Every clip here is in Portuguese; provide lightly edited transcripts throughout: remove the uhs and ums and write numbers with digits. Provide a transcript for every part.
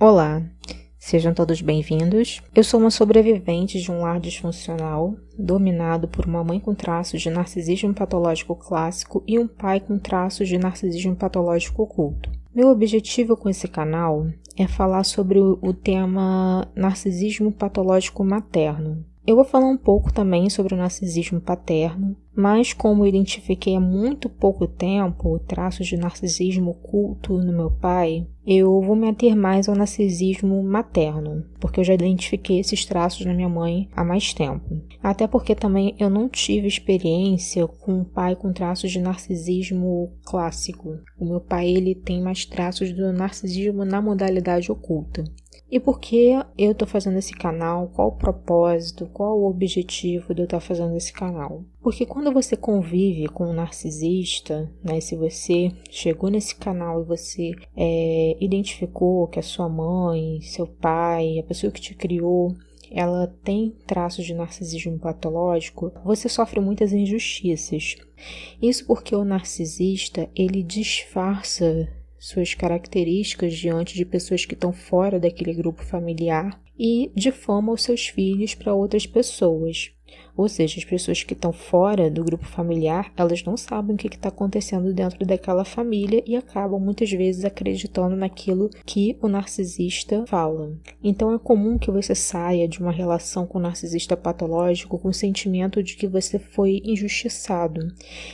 Olá, sejam todos bem-vindos. Eu sou uma sobrevivente de um lar disfuncional, dominado por uma mãe com traços de narcisismo patológico clássico e um pai com traços de narcisismo patológico oculto. Meu objetivo com esse canal é falar sobre o tema narcisismo patológico materno. Eu vou falar um pouco também sobre o narcisismo paterno, mas como eu identifiquei há muito pouco tempo traços de narcisismo oculto no meu pai, eu vou me ater mais ao narcisismo materno, porque eu já identifiquei esses traços na minha mãe há mais tempo. Até porque também eu não tive experiência com um pai com traços de narcisismo clássico. O meu pai ele tem mais traços do narcisismo na modalidade oculta. E por que eu estou fazendo esse canal? Qual o propósito? Qual o objetivo de eu estar fazendo esse canal? Porque quando você convive com um narcisista, né, se você chegou nesse canal e você identificou que a sua mãe, seu pai, a pessoa que te criou, ela tem traços de narcisismo patológico, você sofre muitas injustiças. Isso porque o narcisista, ele disfarça suas características diante de pessoas que estão fora daquele grupo familiar e difama os seus filhos para outras pessoas. Ou seja, as pessoas que estão fora do grupo familiar, elas não sabem o que está acontecendo dentro daquela família e acabam muitas vezes acreditando naquilo que o narcisista fala. Então é comum que você saia de uma relação com o narcisista patológico com o sentimento de que você foi injustiçado.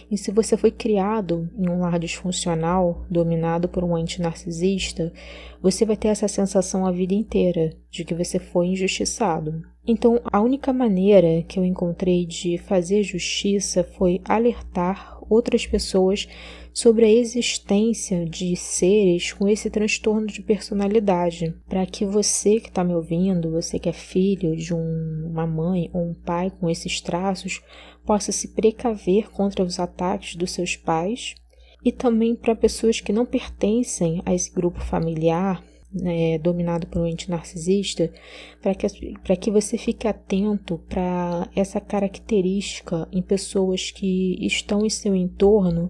E se você foi criado em um lar disfuncional, dominado por um ente narcisista, você vai ter essa sensação a vida inteira de que você foi injustiçado. Então, a única maneira que eu encontrei de fazer justiça foi alertar outras pessoas sobre a existência de seres com esse transtorno de personalidade, para que você que está me ouvindo, você que é filho de uma mãe ou um pai com esses traços, possa se precaver contra os ataques dos seus pais, e também para pessoas que não pertencem a esse grupo familiar, dominado por um ente narcisista, para que você fique atento para essa característica em pessoas que estão em seu entorno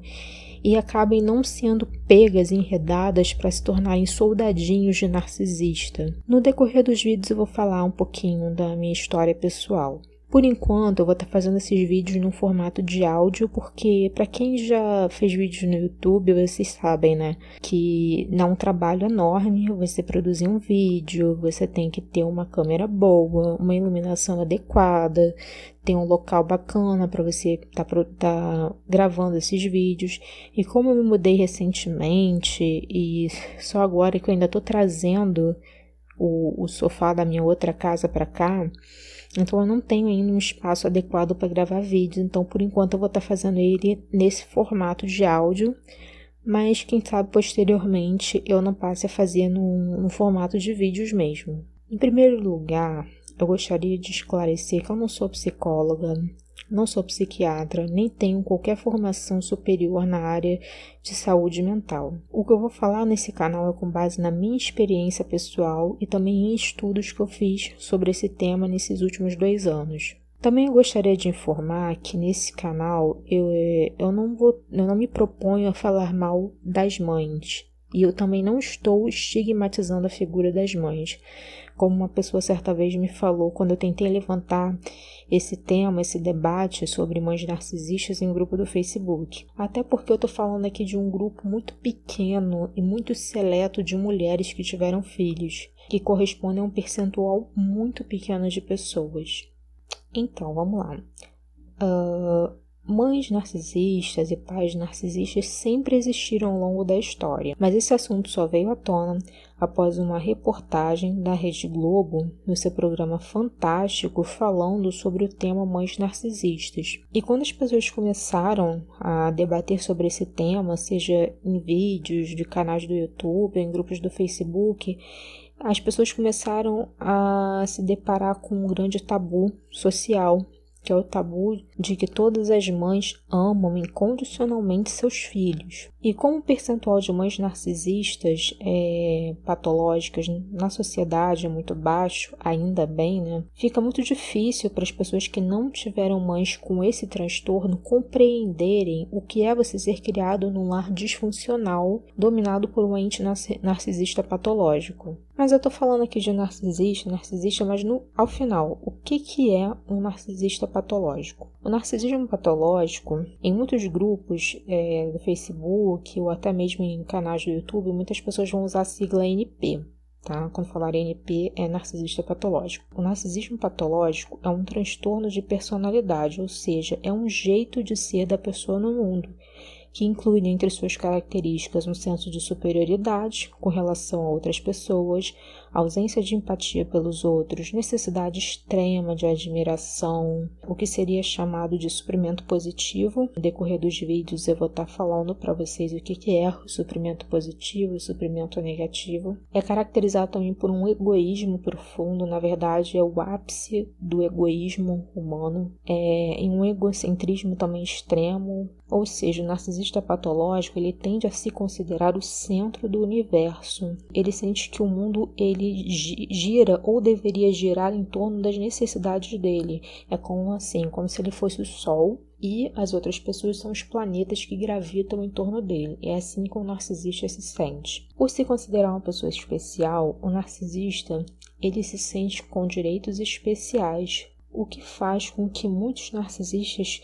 e acabem não sendo pegas e enredadas para se tornarem soldadinhos de narcisista. No decorrer dos vídeos eu vou falar um pouquinho da minha história pessoal. Por enquanto, eu vou estar fazendo esses vídeos no formato de áudio, porque para quem já fez vídeos no YouTube, vocês sabem, né, que dá um trabalho enorme você produzir um vídeo, você tem que ter uma câmera boa, uma iluminação adequada, ter um local bacana para você tá gravando esses vídeos. E como eu me mudei recentemente e só agora que eu ainda estou trazendo o sofá da minha outra casa para cá, então eu não tenho ainda um espaço adequado para gravar vídeos, então por enquanto eu vou estar fazendo ele nesse formato de áudio, mas quem sabe posteriormente eu não passe a fazer no formato de vídeos mesmo. Em primeiro lugar, eu gostaria de esclarecer que eu não sou psicóloga, não sou psiquiatra, nem tenho qualquer formação superior na área de saúde mental. O que eu vou falar nesse canal é com base na minha experiência pessoal e também em estudos que eu fiz sobre esse tema nesses últimos 2 anos. Também eu gostaria de informar que nesse canal eu não me proponho a falar mal das mães. E eu também não estou estigmatizando a figura das mães, como uma pessoa certa vez me falou quando eu tentei levantar esse tema, esse debate sobre mães narcisistas em um grupo do Facebook. Até porque eu estou falando aqui de um grupo muito pequeno e muito seleto de mulheres que tiveram filhos, que correspondem a um percentual muito pequeno de pessoas. Então, vamos lá. Mães narcisistas e pais narcisistas sempre existiram ao longo da história, mas esse assunto só veio à tona após uma reportagem da Rede Globo no seu programa Fantástico falando sobre o tema mães narcisistas. E quando as pessoas começaram a debater sobre esse tema, seja em vídeos de canais do YouTube, em grupos do Facebook, as pessoas começaram a se deparar com um grande tabu social, que é o tabu de que todas as mães amam incondicionalmente seus filhos. E como o percentual de mães narcisistas patológicas na sociedade é muito baixo, ainda bem, né? Fica muito difícil para as pessoas que não tiveram mães com esse transtorno compreenderem o que é você ser criado num lar disfuncional dominado por um ente narcisista patológico. Mas eu tô falando aqui de narcisista, mas ao final, o que é um narcisista patológico? O narcisismo patológico, em muitos grupos do Facebook ou até mesmo em canais do YouTube, muitas pessoas vão usar a sigla NP. Tá? Quando falar NP, é narcisista patológico. O narcisismo patológico é um transtorno de personalidade, ou seja, é um jeito de ser da pessoa no mundo, que inclui entre suas características um senso de superioridade com relação a outras pessoas, ausência de empatia pelos outros, necessidade extrema de admiração, o que seria chamado de suprimento positivo. No decorrer dos vídeos eu vou estar falando para vocês o que é o suprimento positivo e o suprimento negativo. É caracterizado também por um egoísmo profundo, na verdade é o ápice do egoísmo humano, em um egocentrismo também extremo, ou seja, o narcisista patológico ele tende a se considerar o centro do universo. Ele sente que o mundo ele gira ou deveria girar em torno das necessidades dele. É como se ele fosse o Sol e as outras pessoas são os planetas que gravitam em torno dele. É assim que o narcisista se sente. Por se considerar uma pessoa especial, o narcisista ele se sente com direitos especiais, o que faz com que muitos narcisistas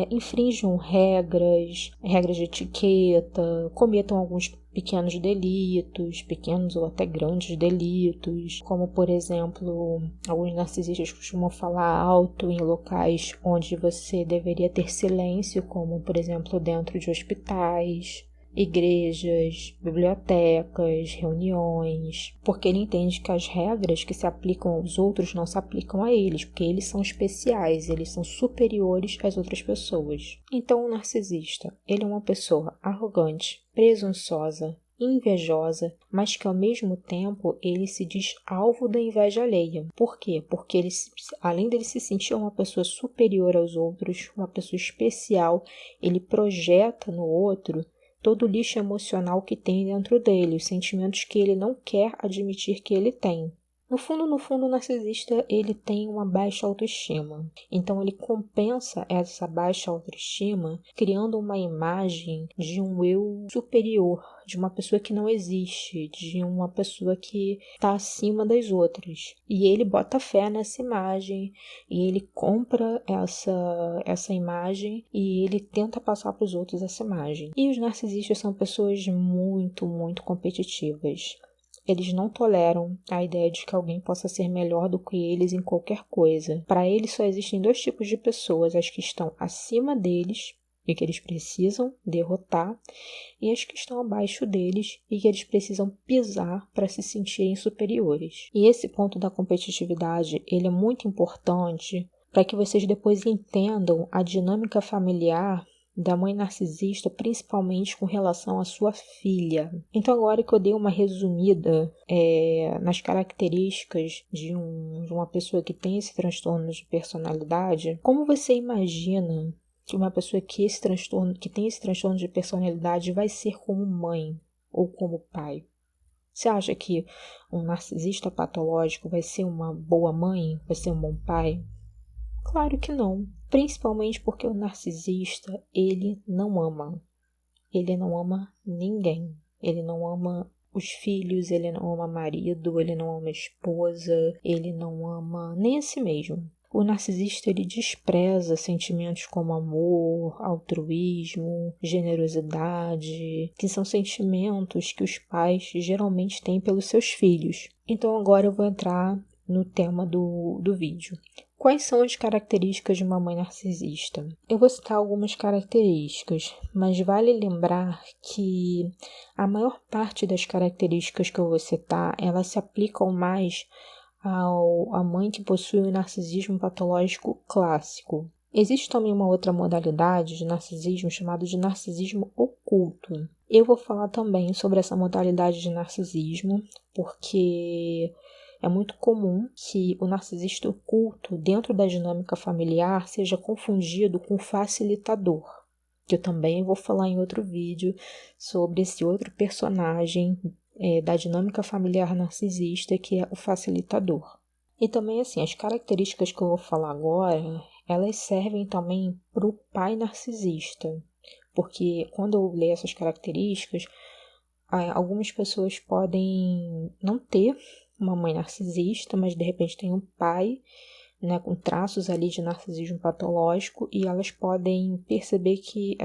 infringam regras de etiqueta, cometam alguns pequenos delitos, pequenos ou até grandes delitos, como por exemplo, alguns narcisistas costumam falar alto em locais onde você deveria ter silêncio, como por exemplo dentro de hospitais, igrejas, bibliotecas, reuniões, porque ele entende que as regras que se aplicam aos outros não se aplicam a eles, porque eles são especiais, eles são superiores às outras pessoas. Então, o narcisista, ele é uma pessoa arrogante, presunçosa, invejosa, mas que ao mesmo tempo ele se diz alvo da inveja alheia. Por quê? Porque ele, além dele se sentir uma pessoa superior aos outros, uma pessoa especial, ele projeta no outro todo o lixo emocional que tem dentro dele, os sentimentos que ele não quer admitir que ele tem. No fundo, o narcisista ele tem uma baixa autoestima. Então, ele compensa essa baixa autoestima criando uma imagem de um eu superior, de uma pessoa que não existe, de uma pessoa que está acima das outras. E ele bota fé nessa imagem, e ele compra essa imagem, e ele tenta passar para os outros essa imagem. E os narcisistas são pessoas muito, muito competitivas. Eles não toleram a ideia de que alguém possa ser melhor do que eles em qualquer coisa. Para eles só existem dois tipos de pessoas, as que estão acima deles e que eles precisam derrotar, e as que estão abaixo deles e que eles precisam pisar para se sentirem superiores. E esse ponto da competitividade, ele é muito importante para que vocês depois entendam a dinâmica familiar da mãe narcisista, principalmente com relação à sua filha. Então, agora que eu dei uma resumida nas características de uma pessoa que tem esse transtorno de personalidade, como você imagina que uma pessoa que tem esse transtorno de personalidade vai ser como mãe ou como pai? Você acha que um narcisista patológico vai ser uma boa mãe? Vai ser um bom pai? Claro que não. Principalmente porque o narcisista, ele não ama. Ele não ama ninguém. Ele não ama os filhos, ele não ama marido, ele não ama esposa, ele não ama nem a si mesmo. O narcisista, ele despreza sentimentos como amor, altruísmo, generosidade, que são sentimentos que os pais geralmente têm pelos seus filhos. Então agora eu vou entrar no tema do vídeo. Quais são as características de uma mãe narcisista? Eu vou citar algumas características, mas vale lembrar que a maior parte das características que eu vou citar, elas se aplicam mais à mãe que possui o narcisismo patológico clássico. Existe também uma outra modalidade de narcisismo chamada de narcisismo oculto. Eu vou falar também sobre essa modalidade de narcisismo, porque é muito comum que o narcisista oculto, dentro da dinâmica familiar, seja confundido com o facilitador, que eu também vou falar em outro vídeo sobre esse outro personagem da dinâmica familiar narcisista, que é o facilitador. E também, as características que eu vou falar agora, elas servem também para o pai narcisista, porque quando eu leio essas características, Algumas pessoas podem não ter uma mãe narcisista, mas de repente tem um pai, né, com traços ali de narcisismo patológico, e elas podem perceber que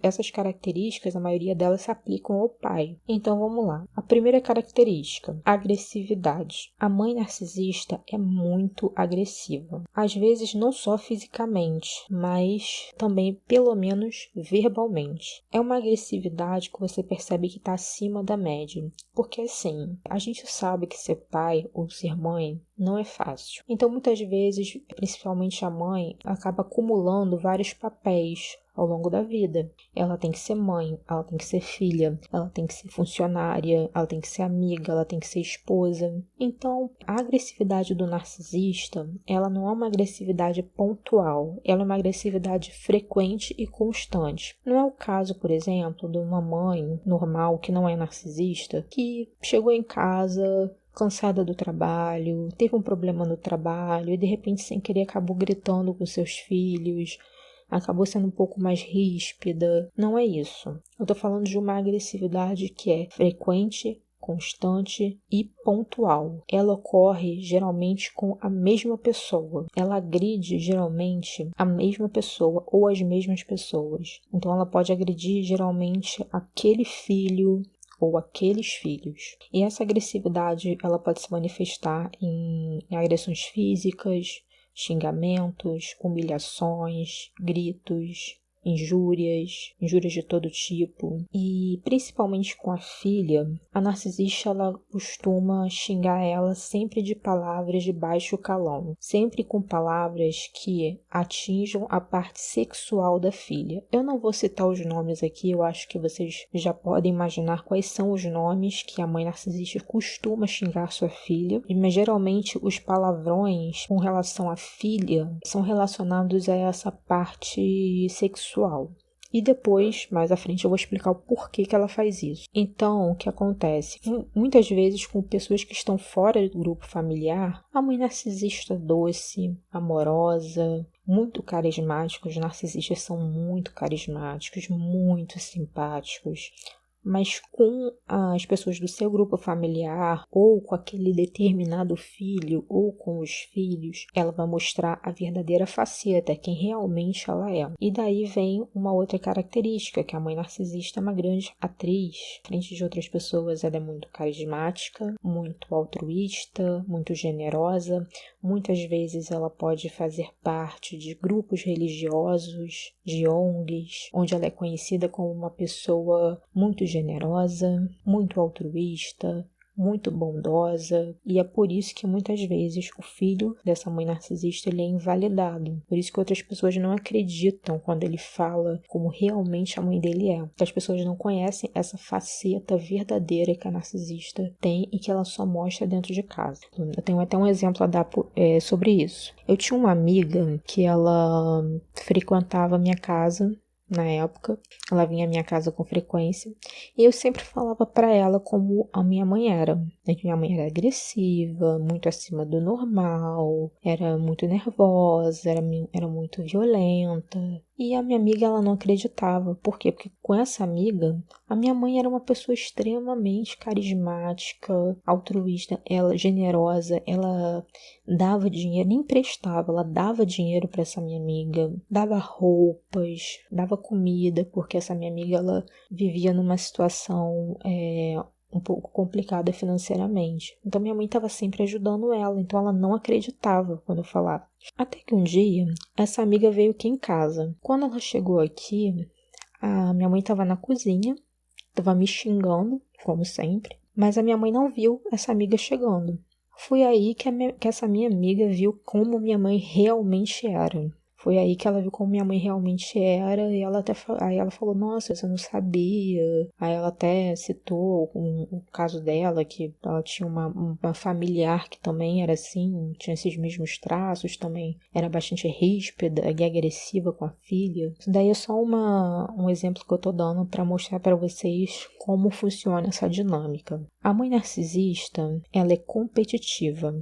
essas características, a maioria delas se aplicam ao pai. Então vamos lá. A primeira característica, agressividade. A mãe narcisista é muito agressiva. Às vezes não só fisicamente, mas também pelo menos verbalmente. É uma agressividade que você percebe que está acima da média. Porque assim, a gente sabe que ser pai ou ser mãe não é fácil. Então, muitas vezes, principalmente a mãe, acaba acumulando vários papéis ao longo da vida. Ela tem que ser mãe, ela tem que ser filha, ela tem que ser funcionária, ela tem que ser amiga, ela tem que ser esposa. Então, a agressividade do narcisista, ela não é uma agressividade pontual, ela é uma agressividade frequente e constante. Não é o caso, por exemplo, de uma mãe normal que não é narcisista, que chegou em casa cansada do trabalho, teve um problema no trabalho e de repente sem querer acabou gritando com seus filhos, acabou sendo um pouco mais ríspida. Não é isso. Eu tô falando de uma agressividade que é frequente, constante e pontual. Ela ocorre geralmente com a mesma pessoa. Ela agride geralmente a mesma pessoa ou as mesmas pessoas. Então ela pode agredir geralmente aquele filho ou aqueles filhos. E essa agressividade, ela pode se manifestar em agressões físicas, xingamentos, humilhações, gritos, injúrias de todo tipo. E principalmente com a filha, a narcisista ela costuma xingar ela sempre de palavras de baixo calão, sempre com palavras que atinjam a parte sexual da filha. Eu não vou citar os nomes aqui, eu acho que vocês já podem imaginar quais são os nomes que a mãe narcisista costuma xingar sua filha, mas geralmente os palavrões com relação à filha são relacionados a essa parte sexual. E depois, mais à frente, eu vou explicar o porquê que ela faz isso. Então, o que acontece? Muitas vezes, com pessoas que estão fora do grupo familiar, a mãe narcisista doce, amorosa, muito carismática. Os narcisistas são muito carismáticos, muito simpáticos. Mas com as pessoas do seu grupo familiar, ou com aquele determinado filho, ou com os filhos, ela vai mostrar a verdadeira faceta, quem realmente ela é. E daí vem uma outra característica, que a mãe narcisista é uma grande atriz. Frente de outras pessoas, ela é muito carismática, muito altruísta, muito generosa. Muitas vezes ela pode fazer parte de grupos religiosos, de ONGs, onde ela é conhecida como uma pessoa muito generosa, muito altruísta, muito bondosa, e é por isso que muitas vezes o filho dessa mãe narcisista ele é invalidado. Por isso que outras pessoas não acreditam quando ele fala como realmente a mãe dele é. Porque as pessoas não conhecem essa faceta verdadeira que a narcisista tem e que ela só mostra dentro de casa. Eu tenho até um exemplo a dar sobre isso. Eu tinha uma amiga que ela frequentava a minha casa. Na época, ela vinha à minha casa com frequência e eu sempre falava para ela como a minha mãe era. Minha mãe era agressiva, muito acima do normal, era muito nervosa, era muito violenta. E a minha amiga, ela não acreditava. Por quê? Porque com essa amiga, a minha mãe era uma pessoa extremamente carismática, altruísta, ela generosa, ela dava dinheiro, nem emprestava, ela dava dinheiro para essa minha amiga, dava roupas, dava comida, porque essa minha amiga, ela vivia numa situação um pouco complicada financeiramente. Então minha mãe estava sempre ajudando ela, então ela não acreditava quando eu falava. Até que um dia, essa amiga veio aqui em casa. Quando ela chegou aqui, a minha mãe estava na cozinha, estava me xingando, como sempre, mas a minha mãe não viu essa amiga chegando. Foi aí que essa minha amiga viu como minha mãe realmente era. Foi aí que ela viu como minha mãe realmente era e aí ela falou, nossa, eu não sabia. Aí ela até citou o caso dela, que ela tinha uma familiar que também era assim, tinha esses mesmos traços, também era bastante ríspida e agressiva com a filha. Isso daí é só um exemplo que eu tô dando para mostrar para vocês como funciona essa dinâmica. A mãe narcisista, ela é competitiva.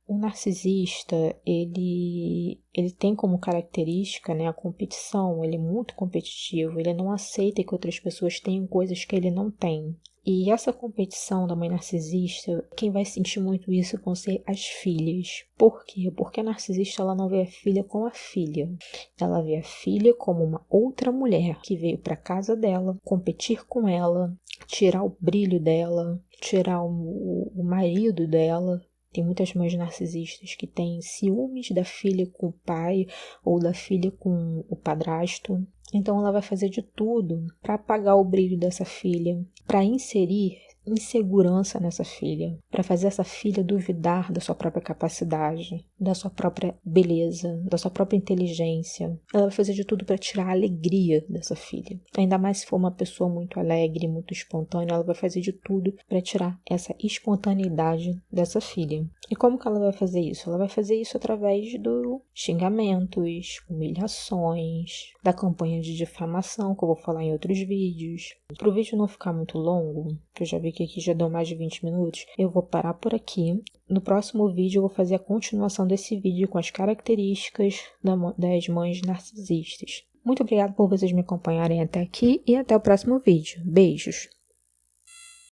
O narcisista, ele tem como característica, né, a competição. Ele é muito competitivo, ele não aceita que outras pessoas tenham coisas que ele não tem. E essa competição da mãe narcisista, quem vai sentir muito isso vão ser as filhas. Por quê? Porque a narcisista ela não vê a filha como a filha. Ela vê a filha como uma outra mulher que veio para casa dela, competir com ela, tirar o brilho dela, tirar o marido dela. Tem muitas mães narcisistas que têm ciúmes da filha com o pai ou da filha com o padrasto. Então ela vai fazer de tudo para apagar o brilho dessa filha, para inserir insegurança nessa filha, para fazer essa filha duvidar da sua própria capacidade, da sua própria beleza, da sua própria inteligência. Ela vai fazer de tudo para tirar a alegria dessa filha. Ainda mais se for uma pessoa muito alegre, muito espontânea, ela vai fazer de tudo para tirar essa espontaneidade dessa filha. E como que ela vai fazer isso? Ela vai fazer isso através dos xingamentos, humilhações, da campanha de difamação, que eu vou falar em outros vídeos. Para o vídeo não ficar muito longo, que eu já vi que aqui já deu mais de 20 minutos, eu vou parar por aqui. No próximo vídeo eu vou fazer a continuação desse vídeo com as características das mães narcisistas. Muito obrigada por vocês me acompanharem até aqui e até o próximo vídeo. Beijos!